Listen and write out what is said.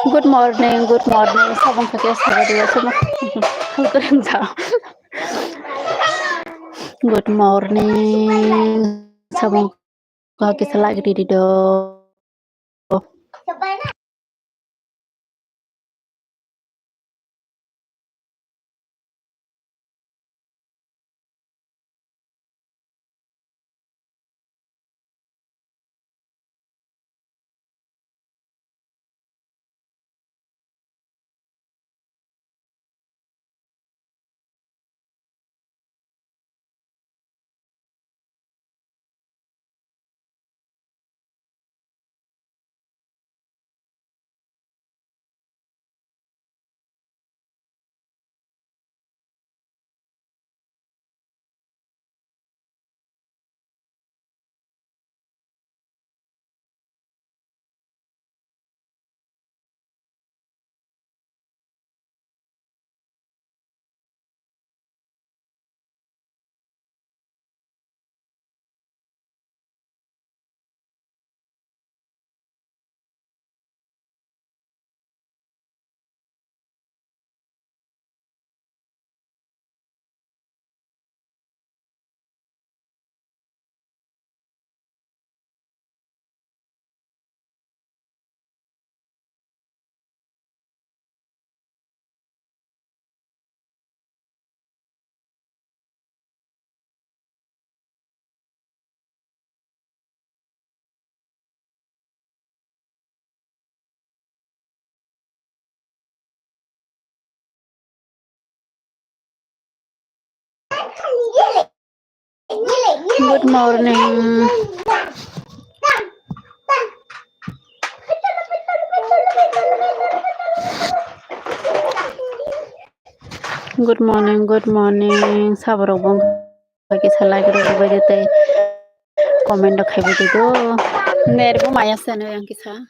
Good morning. Sabang pakai sabar ya semua. Hal kerja. Good morning. Sabang pakai selagi di do. Good morning. Good morning. Good morning. Sabar bang pakai selagi di baju teh. Komen dak hebat itu. Nerbu maya sana yang kisah.